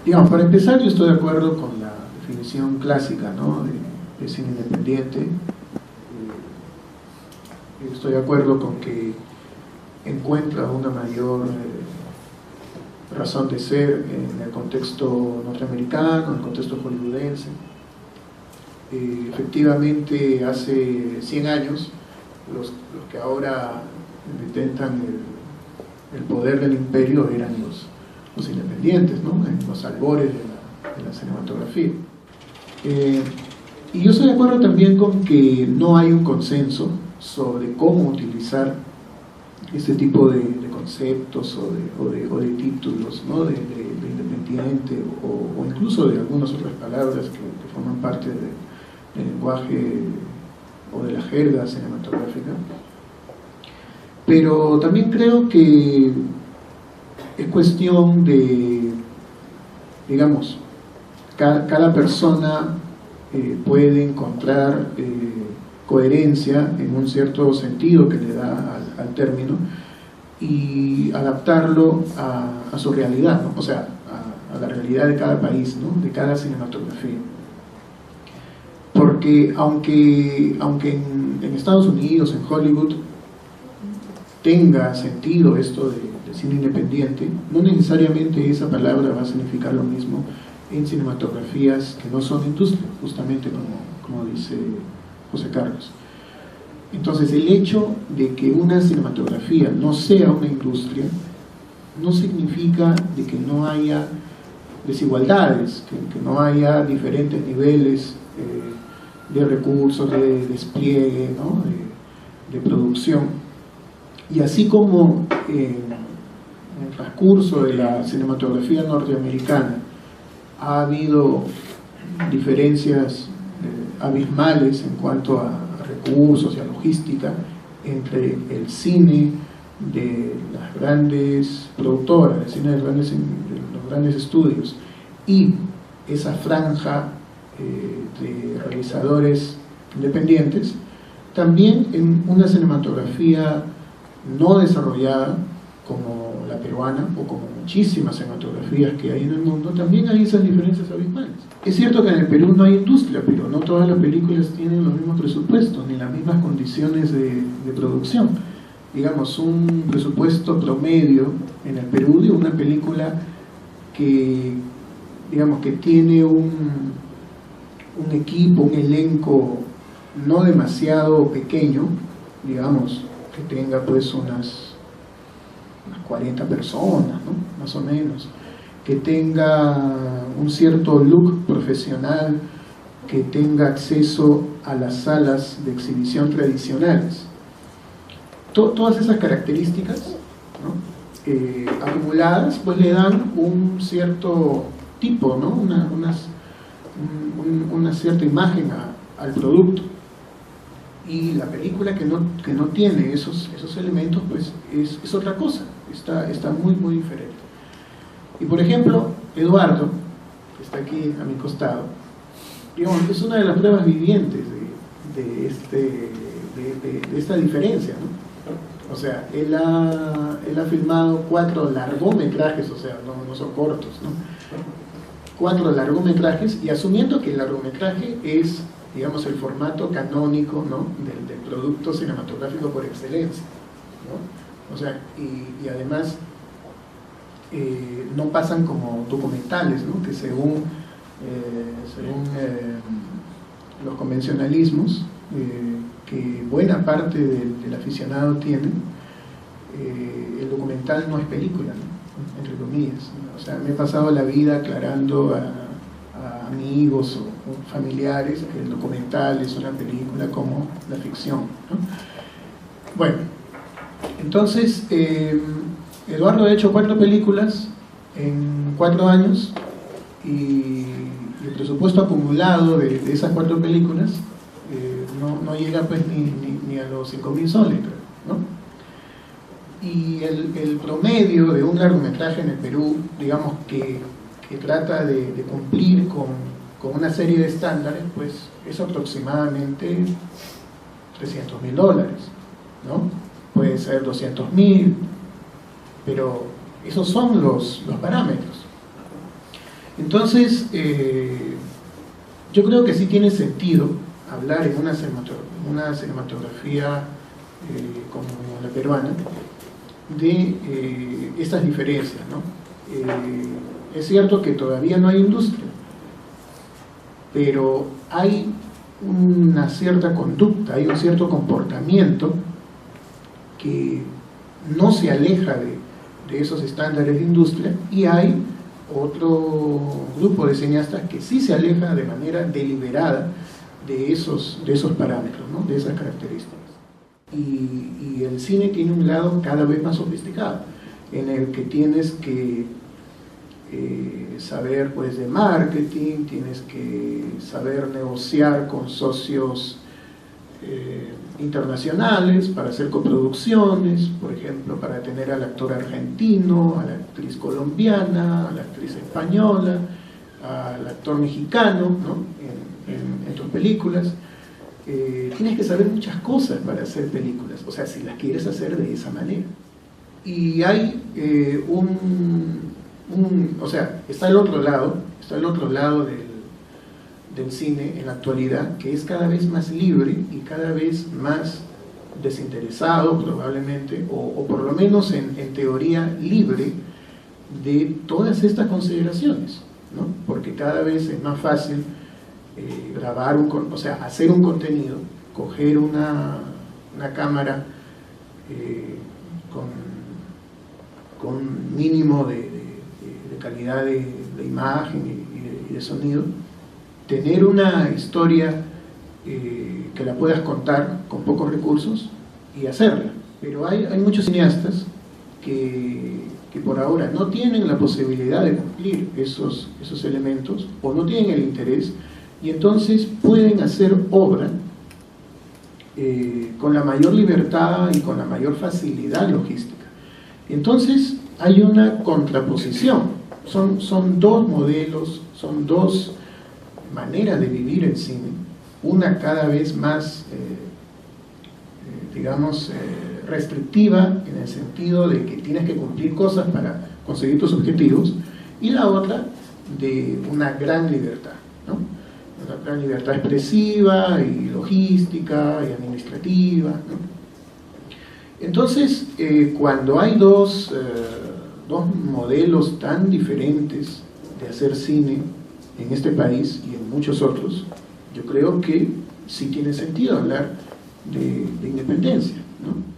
Digamos, para empezar, yo estoy de acuerdo con la definición clásica, ¿no?, de cine independiente. Estoy de acuerdo con que encuentra una mayor razón de ser en el contexto norteamericano, en el contexto hollywoodense. Efectivamente, hace 100 años, los que ahora detentan el poder del imperio eran los independientes, ¿no?, en los albores de la cinematografía. Y yo estoy de acuerdo también con que no hay un consenso sobre cómo utilizar este tipo de conceptos o de títulos, ¿no?, de independiente o incluso de algunas otras palabras que forman parte del lenguaje o de la jerga cinematográfica. Pero también creo que es cuestión de, digamos, cada persona puede encontrar coherencia en un cierto sentido que le da al término y adaptarlo a su realidad, ¿no?, o sea, a la realidad de cada país, ¿no?, de cada cinematografía. Porque aunque en Estados Unidos, en Hollywood, tenga sentido esto de cine independiente, no necesariamente esa palabra va a significar lo mismo en cinematografías que no son industria, justamente como dice José Carlos. Entonces, el hecho de que una cinematografía no sea una industria no significa de que no haya desigualdades, que no haya diferentes niveles de recursos, de despliegue, ¿no?, de producción. Y así como en el transcurso de la cinematografía norteamericana ha habido diferencias abismales en cuanto a recursos y a logística entre el cine de las grandes productoras, el cine de los grandes estudios, y esa franja de realizadores independientes, también en una cinematografía no desarrollada como la peruana o como muchísimas cinematografías que hay en el mundo, también hay esas diferencias abismales. Es cierto que en el Perú no hay industria, pero no todas las películas tienen los mismos presupuestos ni las mismas condiciones de producción. Digamos, un presupuesto promedio en el Perú de una película que, digamos, que tiene un equipo, un elenco no demasiado pequeño, digamos, que tenga pues unas 40 personas, ¿no?, más o menos, que tenga un cierto look profesional, que tenga acceso a las salas de exhibición tradicionales. Todas esas características, ¿no?, acumuladas, pues le dan un cierto tipo, ¿no?, una cierta imagen al producto. Y la película que no tiene esos elementos, pues es otra cosa, está muy diferente. Y por ejemplo, Eduardo, que está aquí a mi costado, digamos, es una de las pruebas vivientes de esta diferencia, ¿no? O sea, él ha filmado 4 largometrajes, o sea, no son cortos, ¿no? 4 largometrajes, y asumiendo que el largometraje es, digamos, el formato canónico, ¿no?, del producto cinematográfico por excelencia, ¿no? O sea, y además no pasan como documentales, ¿no?, que según los convencionalismos que buena parte del aficionado tiene, el documental no es película, ¿no?, entre comillas, ¿no? O sea, me he pasado la vida aclarando a amigos o familiares que el documental es una película como la ficción, ¿no? Bueno, entonces Eduardo ha hecho 4 películas en 4 años y el presupuesto acumulado de esas 4 películas no llega pues ni a los 5.000 soles, ¿no? Y el promedio de un largometraje en el Perú, digamos que trata de cumplir con una serie de estándares, pues es aproximadamente $300.000, ¿no? Puede ser 200.000, pero esos son los parámetros. Entonces, yo creo que sí tiene sentido hablar en una cinematografía como la peruana de estas diferencias, ¿no? Es cierto que todavía no hay industria, pero hay una cierta conducta, hay un cierto comportamiento que no se aleja de esos estándares de industria, y hay otro grupo de cineastas que sí se aleja de manera deliberada de esos parámetros, ¿no? De esas características. Y el cine tiene un lado cada vez más sofisticado, en el que tienes que saber pues de marketing, tienes que saber negociar con socios internacionales para hacer coproducciones, por ejemplo, para tener al actor argentino, a la actriz colombiana, a la actriz española, al actor mexicano, ¿no? en tus películas. Tienes que saber muchas cosas para hacer películas, o sea, si las quieres hacer de esa manera. Y hay o sea, está el otro lado del cine en la actualidad, que es cada vez más libre y cada vez más desinteresado probablemente, o por lo menos en teoría libre de todas estas consideraciones, ¿no? Porque cada vez es más fácil grabar, hacer un contenido, coger una cámara con mínimo de calidad de imagen y de sonido, tener una historia que la puedas contar con pocos recursos y hacerla. Pero hay muchos cineastas que por ahora no tienen la posibilidad de cumplir esos elementos, o no tienen el interés, y entonces pueden hacer obra con la mayor libertad y con la mayor facilidad logística. Entonces hay una contraposición, son dos modelos, son dos maneras de vivir el cine, una cada vez más restrictiva, en el sentido de que tienes que cumplir cosas para conseguir tus objetivos, y la otra de una gran libertad, ¿no? Una gran libertad expresiva y logística y administrativa, ¿no? Entonces, cuando hay dos modelos tan diferentes de hacer cine en este país y en muchos otros, yo creo que sí tiene sentido hablar de independencia, ¿no?